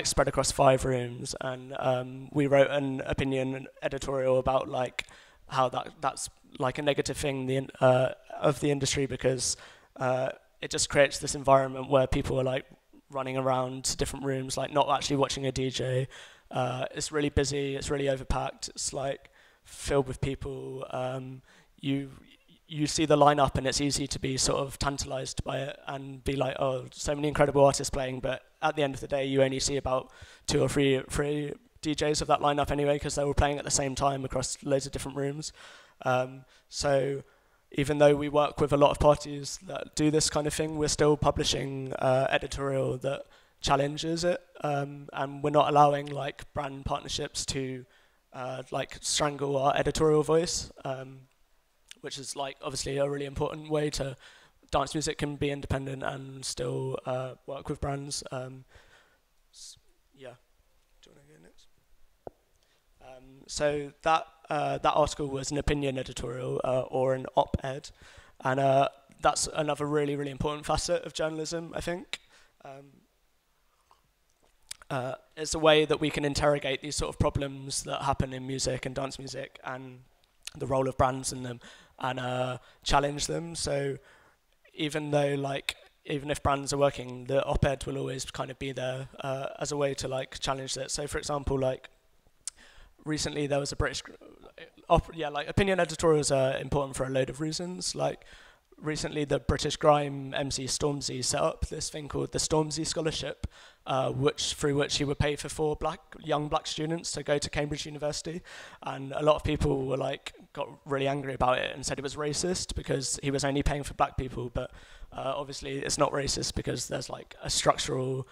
spread across 5 rooms, and we wrote an opinion editorial about like how that's like a negative thing of the industry, because it just creates this environment where people are like running around to different rooms, like not actually watching a DJ. It's really busy, it's really overpacked, it's like filled with people. You see the lineup and it's easy to be sort of tantalized by it and be like, oh, so many incredible artists playing, but at the end of the day you only see about 2 or 3 DJs of that lineup anyway, because they were playing at the same time across loads of different rooms. So even though we work with a lot of parties that do this kind of thing, we're still publishing editorial that challenges it, and we're not allowing like brand partnerships to like strangle our editorial voice, which is like obviously a really important way to dance music can be independent and still work with brands. Yeah. Do you want to go next? So that article was an opinion editorial or an op-ed, and that's another really, really important facet of journalism, I think. It's a way that we can interrogate these sort of problems that happen in music and dance music and the role of brands in them, and challenge them. So even if brands are working, the op-ed will always kind of be there as a way to like challenge it. So for example, like recently there was a British, opinion editorials are important for a load of reasons. Like recently the British Grime MC Stormzy set up this thing called the Stormzy Scholarship, through which he would pay for 4 young black students to go to Cambridge University, and a lot of people were got really angry about it and said it was racist because he was only paying for black people. But obviously it's not racist because there's like a structural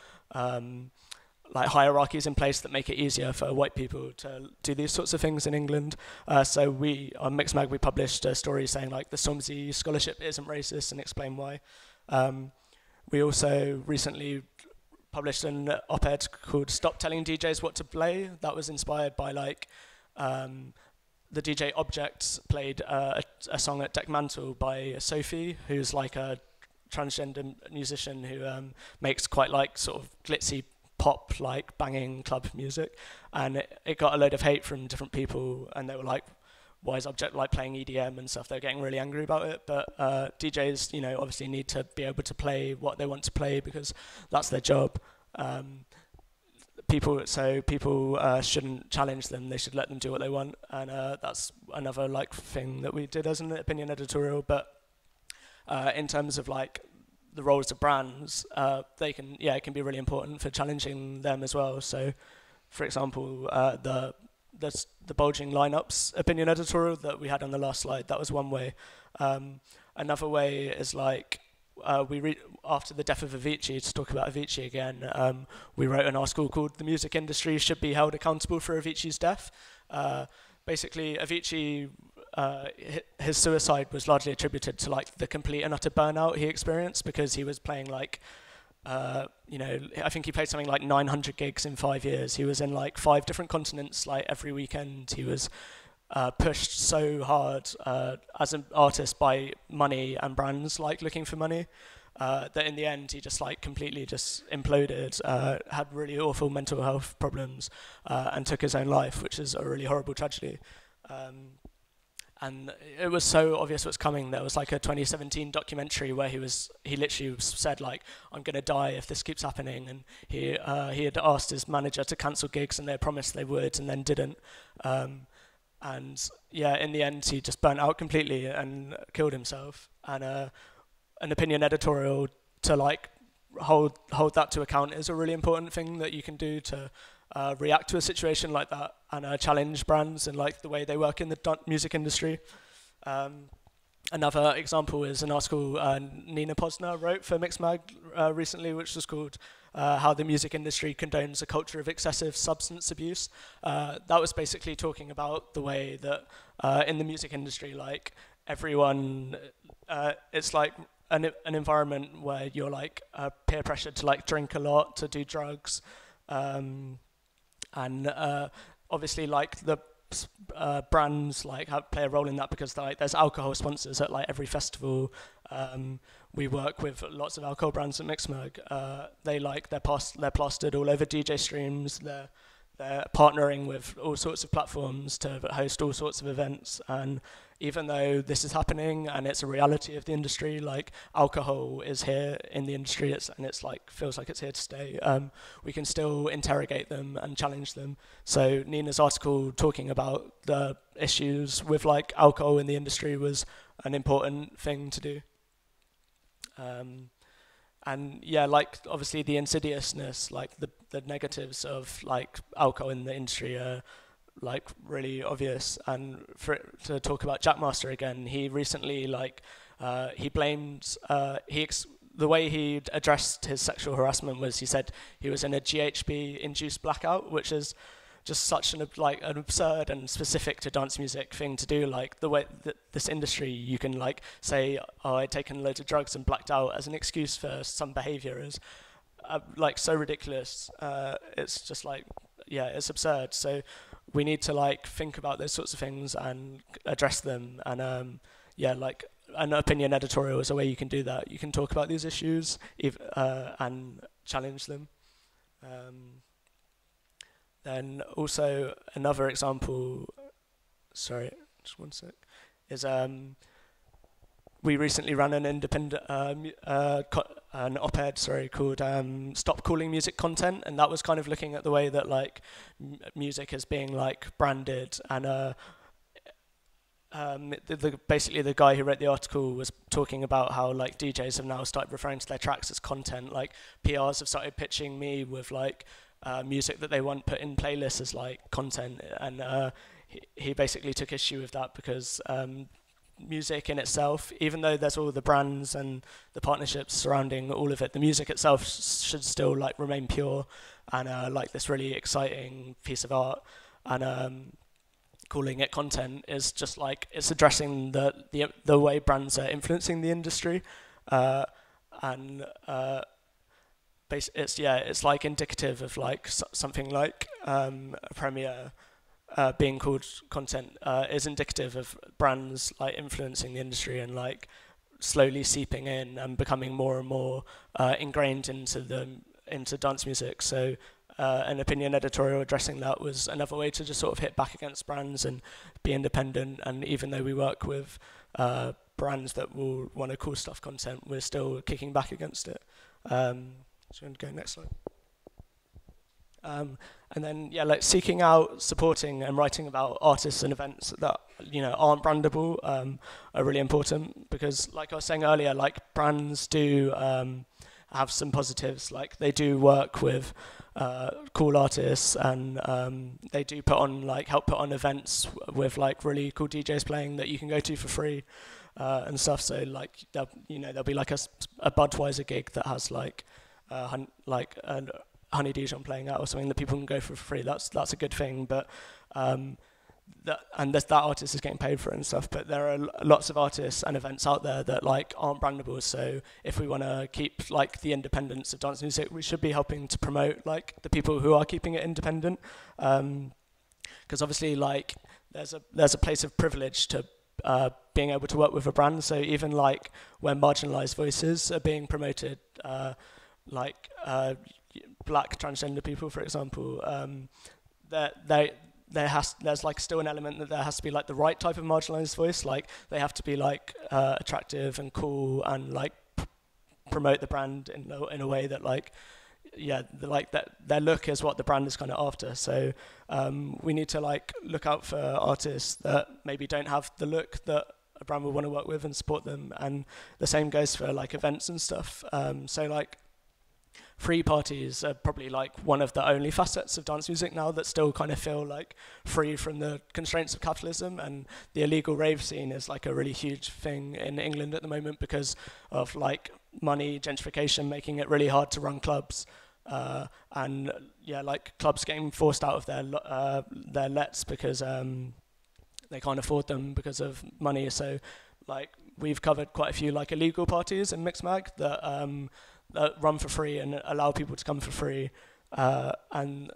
hierarchies in place that make it easier for white people to do these sorts of things in England. So we, on Mixmag, we published a story saying like the Stormzy Scholarship isn't racist and explain why. We also recently published an op-ed called Stop Telling DJs What to Play. That was inspired by the DJ Objects played a song at Deck Mantle by Sophie, who's like a transgender musician who makes quite like sort of glitzy pop, like banging club music, and it got a load of hate from different people, and they were like, why is Object like playing EDM and stuff? They're getting really angry about it. But DJs, obviously need to be able to play what they want to play because that's their job. People shouldn't challenge them. They should let them do what they want, and that's another like thing that we did as an opinion editorial. But in terms of like the roles of brands, it can be really important for challenging them as well. So, for example, the bulging lineups opinion editorial that we had on the last slide, that was one way. Another way is like after the death of Avicii, to talk about Avicii again, we wrote an article called "The Music Industry Should Be Held Accountable for Avicii's Death." Basically, Avicii, his suicide was largely attributed to like the complete and utter burnout he experienced because he was playing like you know, I think he played something like 900 gigs in 5 years. He was in like 5 different continents, like every weekend. He was pushed so hard as an artist by money and brands like looking for money that in the end he just like completely just imploded, had really awful mental health problems, and took his own life, which is a really horrible tragedy. And it was so obvious what's coming. There was like a 2017 documentary where he literally said like, I'm going to die if this keeps happening. And he had asked his manager to cancel gigs, and they promised they would and then didn't. And yeah, in the end, he just burnt out completely and killed himself. And an opinion editorial to like hold that to account is a really important thing that you can do to react to a situation like that and challenge brands and like the way they work in the music industry. Another example is an article Nina Posner wrote for Mixmag recently, which was called How the Music Industry Condones a Culture of Excessive Substance Abuse. That was basically talking about the way that in the music industry, like everyone, it's like an environment where you're like peer pressured to like drink a lot, to do drugs, and obviously like the brands like play a role in that because like there's alcohol sponsors at like every festival. We work with lots of alcohol brands at Mixmag. They're plastered all over DJ streams. They're partnering with all sorts of platforms to host all sorts of events. And even though this is happening and it's a reality of the industry, like alcohol is here in the industry, it's like feels like it's here to stay. We can still interrogate them and challenge them. So Nina's article talking about the issues with like alcohol in the industry was an important thing to do. And yeah, like obviously the insidiousness, like the negatives of like alcohol in the industry are like really obvious. And to talk about Jackmaster again, he recently like he blamed the way he addressed his sexual harassment was he said he was in a GHB induced blackout, which is just such an absurd and specific to dance music thing to do. Like the way that this industry, you can like say, oh, I'd taken loads of drugs and blacked out as an excuse for some behavior is like so ridiculous. It's just like, yeah, it's absurd. So we need to like think about those sorts of things and address them. And yeah, like an opinion editorial is a way you can do that. You can talk about these issues and challenge them. Then also another example, sorry, just one sec, is we recently ran an independent, an op-ed, called Stop Calling Music Content, and that was kind of looking at the way that like music is being like branded, and basically the guy who wrote the article was talking about how like DJs have now started referring to their tracks as content, like PRs have started pitching me with like music that they want put in playlists as like content, and he basically took issue with that because music in itself, even though there's all the brands and the partnerships surrounding all of it, the music itself should still like remain pure and like this really exciting piece of art, and calling it content is just like it's addressing the way brands are influencing the industry, and it's like indicative of like something like a premiere being called content is indicative of brands like influencing the industry and like slowly seeping in and becoming more and more ingrained into dance music. So an opinion editorial addressing that was another way to just sort of hit back against brands and be independent. And even though we work with brands that will want to call stuff content, we're still kicking back against it. So I'm going to go next slide. And then, yeah, like seeking out, supporting, and writing about artists and events that aren't brandable are really important because, like I was saying earlier, like brands do have some positives. Like they do work with cool artists, and they do help put on events with like really cool DJs playing that you can go to for free and stuff. So like there'll be like a Budweiser gig that has like Honey Dijon playing out or something that people can go for free. That's a good thing, but that artist is getting paid for it and stuff, but there are lots of artists and events out there that like aren't brandable. So if we want to keep like the independence of dance music, we should be helping to promote like the people who are keeping it independent, because obviously like there's a place of privilege to being able to work with a brand. So even like when marginalized voices are being promoted, like black transgender people, for example, there's like still an element that there has to be like the right type of marginalized voice. Like they have to be like attractive and cool and like promote the brand in a way that like like that their look is what the brand is kind of after. So we need to like look out for artists that maybe don't have the look that a brand will want to work with and support them. And the same goes for like events and stuff. So like free parties are probably like one of the only facets of dance music now that still kind of feel like free from the constraints of capitalism. And the illegal rave scene is like a really huge thing in England at the moment because of like money, gentrification, making it really hard to run clubs. And like clubs getting forced out of their lets because they can't afford them because of money. So like we've covered quite a few like illegal parties in Mixmag that run for free and allow people to come for free. And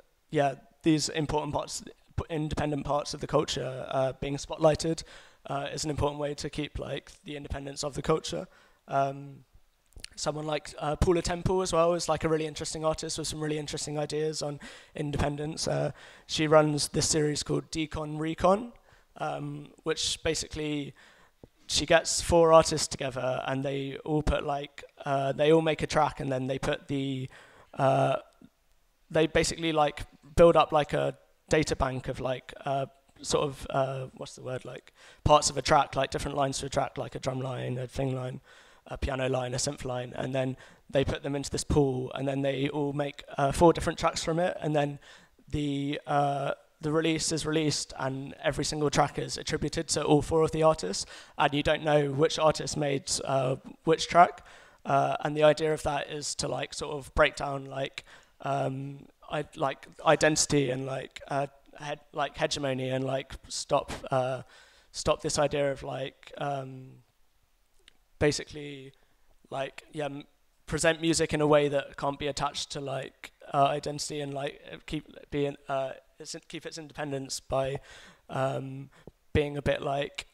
these important parts, independent parts of the culture being spotlighted is an important way to keep like the independence of the culture. Someone like Paula Temple as well is like a really interesting artist with some really interesting ideas on independence. She runs this series called Decon Recon, which basically she gets 4 artists together and they all put like they all make a track, and then they put they basically like build up like a data bank of like sort of what's the word, like parts of a track, like different lines to a track, like a drum line, a thing line, a piano line, a synth line, and then they put them into this pool, and then they all make 4 different tracks from it, and then the release is released, and every single track is attributed to all 4 of the artists, and you don't know which artist made which track. And the idea of that is to like sort of break down like like identity and like hegemony, and like stop this idea of like basically like present music in a way that can't be attached to like identity, and like keep its independence by being a bit like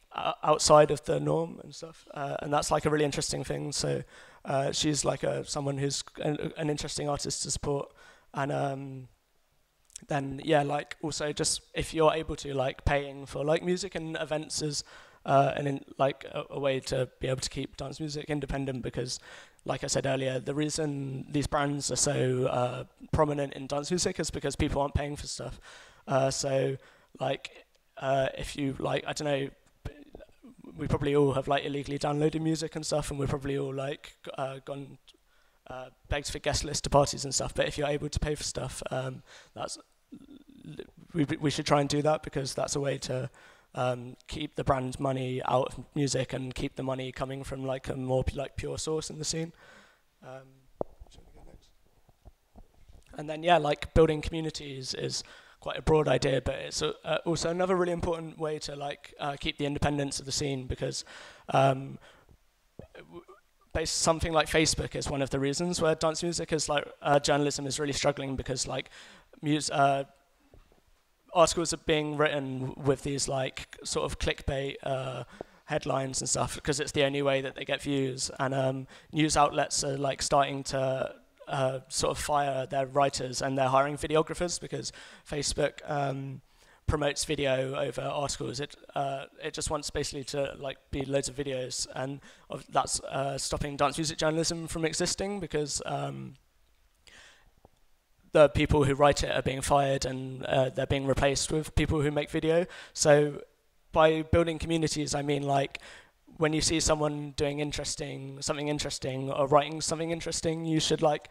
outside of the norm and stuff, and that's like a really interesting thing. So she's like someone who's an interesting artist to support. And then like also just if you're able to, like paying for like music and events is like a way to be able to keep dance music independent, because like I said earlier, the reason these brands are so prominent in dance music is because people aren't paying for stuff. So like if you like, I don't know, we probably all have like illegally downloaded music and stuff, and we're probably all like gone begged for guest list to parties and stuff. But if you're able to pay for stuff, we should try and do that, because that's a way to keep the brand money out of music and keep the money coming from like a more like pure source in the scene. And then like building communities is quite a broad idea, but it's also another really important way to like keep the independence of the scene, because something like Facebook is one of the reasons where dance music is like journalism is really struggling, because like articles are being written with these like sort of clickbait headlines and stuff, because it's the only way that they get views, and news outlets are like starting to sort of fire their writers, and they're hiring videographers because Facebook promotes video over articles. It just wants basically to like be loads of videos, and that's stopping dance music journalism from existing, because the people who write it are being fired, and they're being replaced with people who make video. So by building communities, I mean like when you see someone doing something interesting or writing something interesting, you should like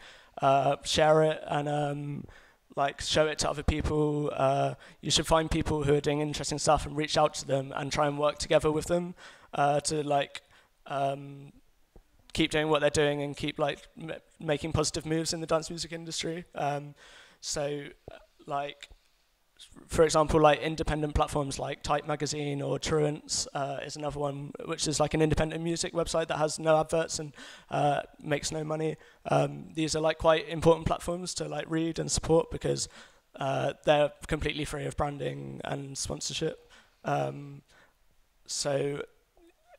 share it and like show it to other people. You should find people who are doing interesting stuff and reach out to them and try and work together with them to like keep doing what they're doing and keep like making positive moves in the dance music industry. So like for example, like independent platforms like Type Magazine or Truant's is another one, which is like an independent music website that has no adverts and makes no money. These are like quite important platforms to like read and support because they're completely free of branding and sponsorship. So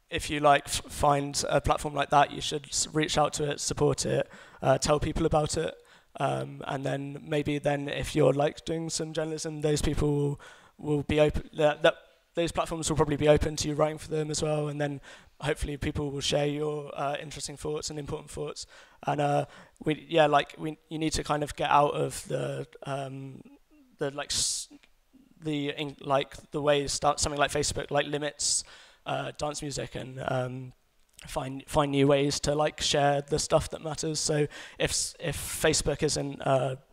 if you like find a platform like that, you should reach out to it, support it, tell people about it. And then maybe then if you're like doing some journalism, those people will be open, those platforms will probably be open to you writing for them as well, and then hopefully people will share your interesting thoughts and important thoughts. And you need to kind of get out of the way something like Facebook like limits dance music and find new ways to like share the stuff that matters. So if Facebook isn't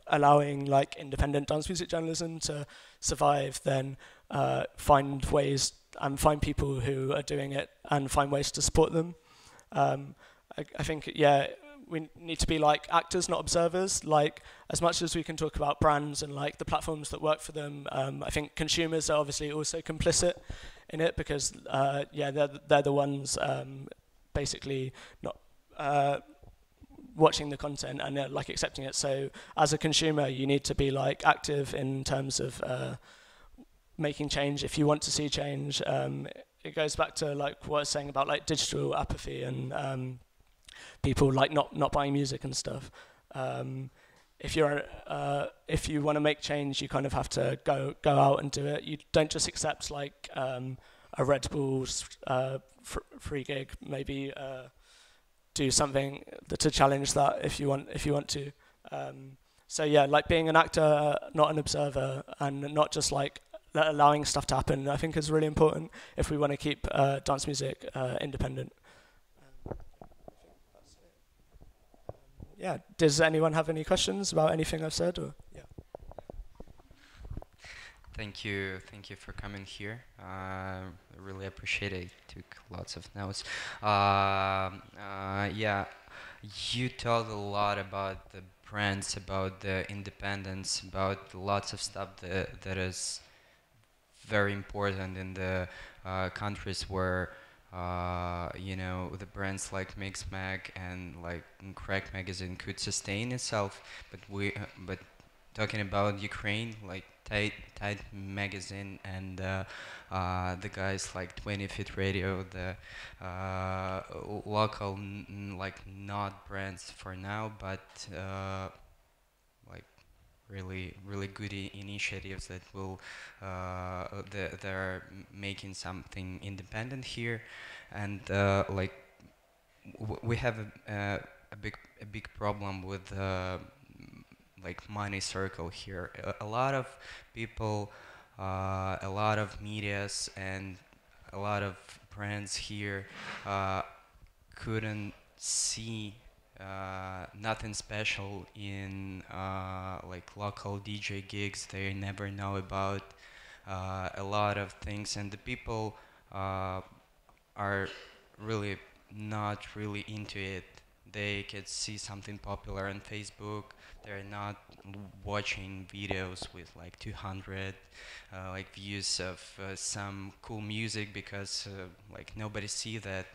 allowing like independent dance music journalism to survive, then find ways and find people who are doing it and find ways to support them. I think we need to be like actors, not observers. Like as much as we can talk about brands and like the platforms that work for them, I think consumers are obviously also complicit in it because they're the ones basically not watching the content and like accepting it. So as a consumer, you need to be like active in terms of making change if you want to see change. It goes back to like what I was saying about like digital apathy and people like not buying music and stuff. If you want to make change, you kind of have to go out and do it. You don't just accept like a Red Bull free gig. Maybe do something to challenge that if you want to. So yeah, like being an actor, not an observer, and not just like allowing stuff to happen, I think is really important if we want to keep dance music independent. Yeah. Does anyone have any questions about anything I've said? Or yeah. Thank you for coming here. Really appreciate it. Took lots of notes. Yeah, you talked a lot about the brands, about the independence, about lots of stuff that is very important in the countries where the brands like Mixmag and like Crack Magazine could sustain itself, but talking about Ukraine, like Tide Magazine and the guys like 20 Feet Radio, the local like not brands for now, but like really good initiatives that will they're making something independent here, and like we have a big problem with like money circle here. A lot of people, a lot of medias and a lot of brands here couldn't see nothing special in like local DJ gigs. They never know about a lot of things, and the people are really not really into it. They could see something popular on Facebook. They're not watching videos with like 200 like views of some cool music because like nobody see that,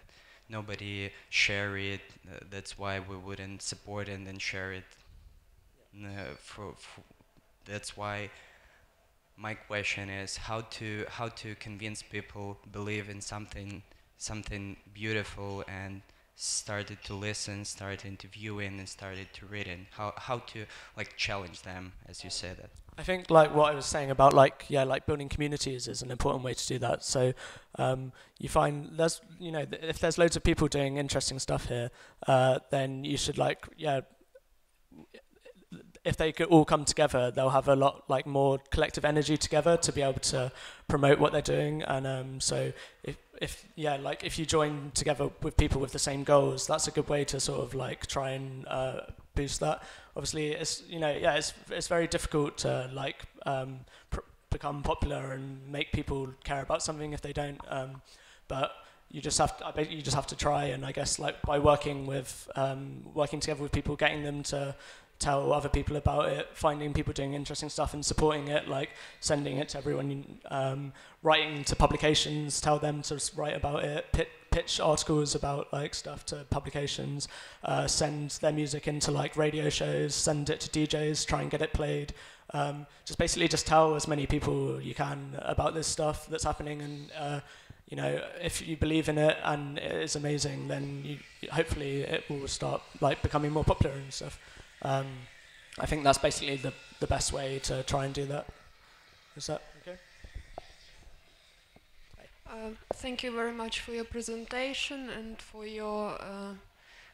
nobody share it. That's why we wouldn't support it and share it. That's why my question is how to convince people believe in something beautiful and started to listen, started to view in, and started to read in. How to like challenge them, as you said that. I think like what I was saying about like building communities is an important way to do that. So you find there's if there's loads of people doing interesting stuff here, then you should if they could all come together, they'll have a lot like more collective energy together to be able to promote what they're doing. And so if you join together with people with the same goals, that's a good way to sort of like try and boost that. Obviously, it's very difficult to like become popular and make people care about something if they don't. But you just have to try, and I guess like by working together with people, getting them to tell other people about it, finding people doing interesting stuff and supporting it, like sending it to everyone, writing to publications, tell them to write about it, pitch articles about like stuff to publications, send their music into like radio shows, send it to DJs, try and get it played. Just basically just tell as many people you can about this stuff that's happening, and you know, if you believe in it and it is amazing, then hopefully it will start like becoming more popular and stuff. I think that's basically the best way to try and do that. Is that okay? Thank you very much for your presentation and for your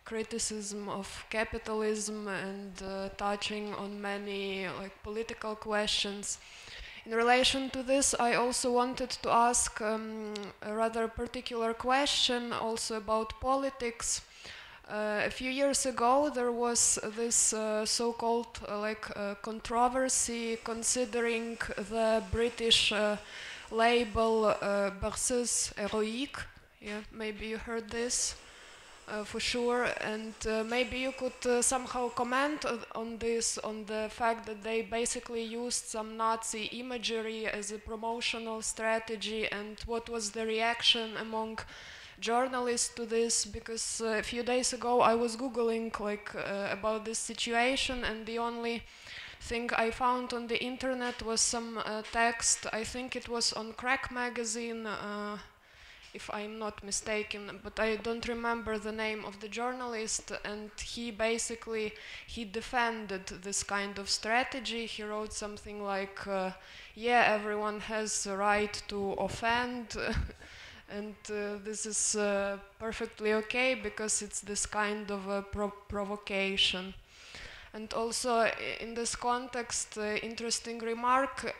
criticism of capitalism and touching on many like political questions. In relation to this, I also wanted to ask a rather particular question also about politics. A few years ago, there was this so-called controversy considering the British label Berceuse Héroïque. Yeah, maybe you heard this for sure, and maybe you could somehow comment on this, on the fact that they basically used some Nazi imagery as a promotional strategy, and what was the reaction among journalists to this, because a few days ago I was googling about this situation, and the only thing I found on the internet was some text. I think it was on Crack magazine, if I'm not mistaken, but I don't remember the name of the journalist, and he defended this kind of strategy. He wrote something like, yeah, everyone has the right to offend, and this is perfectly okay because it's this kind of a provocation. And also in this context, interesting remark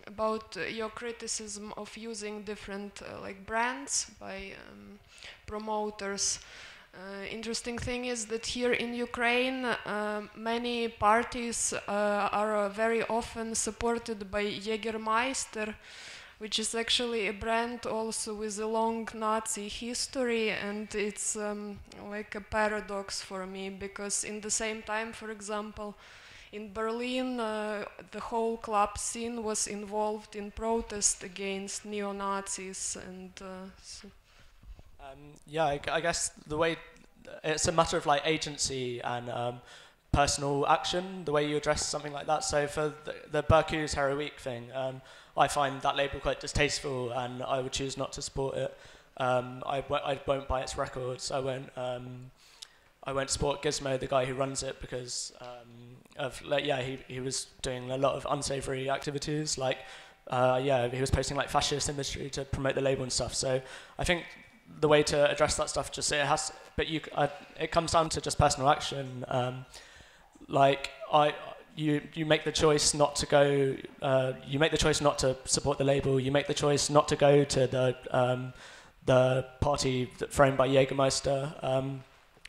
about your criticism of using different brands by promoters. Interesting thing is that here in Ukraine, many parties are very often supported by Jägermeister, which is actually a brand also with a long Nazi history, and it's like a paradox for me, because in the same time, for example, in Berlin, the whole club scene was involved in protest against neo-Nazis, and yeah, I guess the way it's a matter of like agency and personal action, the way you address something like that. So for the Berceuse Héroïque thing, I find that label quite distasteful, and I would choose not to support it. I won't buy its records. I won't support Gizmo, the guy who runs it, because he was doing a lot of unsavory activities. He was posting like fascist imagery to promote the label and stuff. So I think the way to address that stuff it comes down to just personal action. You make the choice not to go. You make the choice not to support the label. You make the choice not to go to the party thrown by Jägermeister.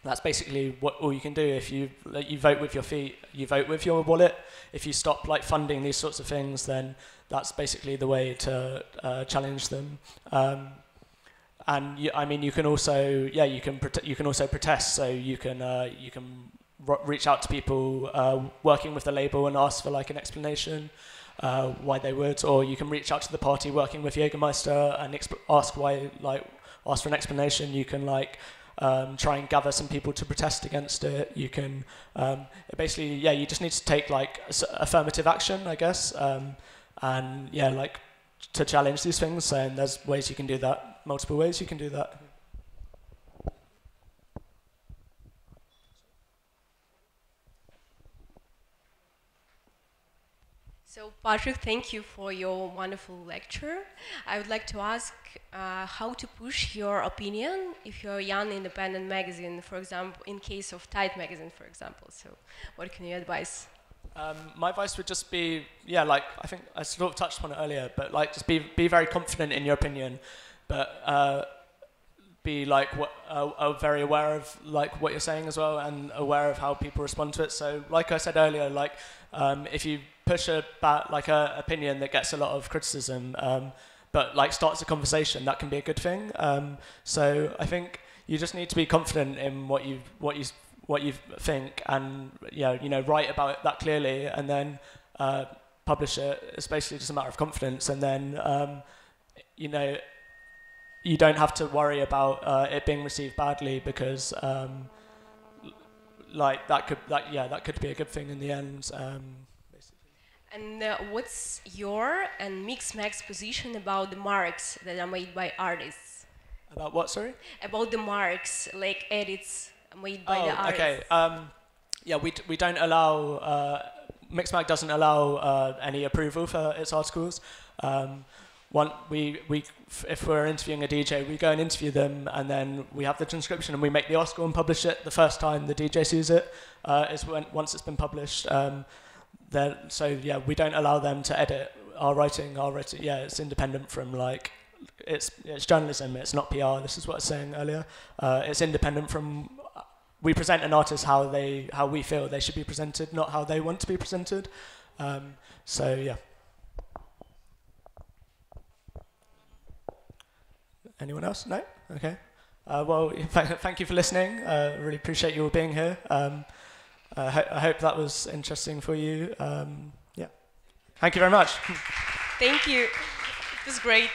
That's basically all you can do. If you vote with your feet, you vote with your wallet. If you stop funding these sorts of things, then that's basically the way to challenge them. You can also protest. So you can reach out to people working with the label and ask for an explanation why they would, or you can reach out to the party working with Jägermeister and ask for an explanation. You can try and gather some people to protest against it. You can you just need to take affirmative action, I guess, to challenge these things. And there's ways you can do that, multiple ways you can do that. So, Patrick, thank you for your wonderful lecture. I would like to ask how to push your opinion if you're a young independent magazine, for example, in case of Tide magazine, for example. So, what can you advise? My advice would just be, I think I sort of touched upon it earlier, but just be very confident in your opinion, but be very aware of what you're saying as well, and aware of how people respond to it. So, like I said earlier, if you push a opinion that gets a lot of criticism, but starts a conversation, that can be a good thing. So I think you just need to be confident in what what you think, and write about that clearly, and then publish it. It's basically just a matter of confidence, and then you don't have to worry about it being received badly, because that could be a good thing in the end. And what's your and Mixmag's position about the marks that are made by artists? About what, sorry? About the marks, like edits made by the artists. Okay. We don't allow, Mixmag doesn't allow any approval for its articles. If we're interviewing a DJ, we go and interview them, and then we have the transcription and we make the article and publish it. The first time the DJ sees it is once it's been published. We don't allow them to edit our writing. It's independent from it's journalism. It's not PR. This is what I was saying earlier. It's independent from. We present an artist how we feel they should be presented, not how they want to be presented. Anyone else? No? Okay. Thank you for listening. Really appreciate you all being here. I hope that was interesting for you. Thank you very much. Thank you. It was great.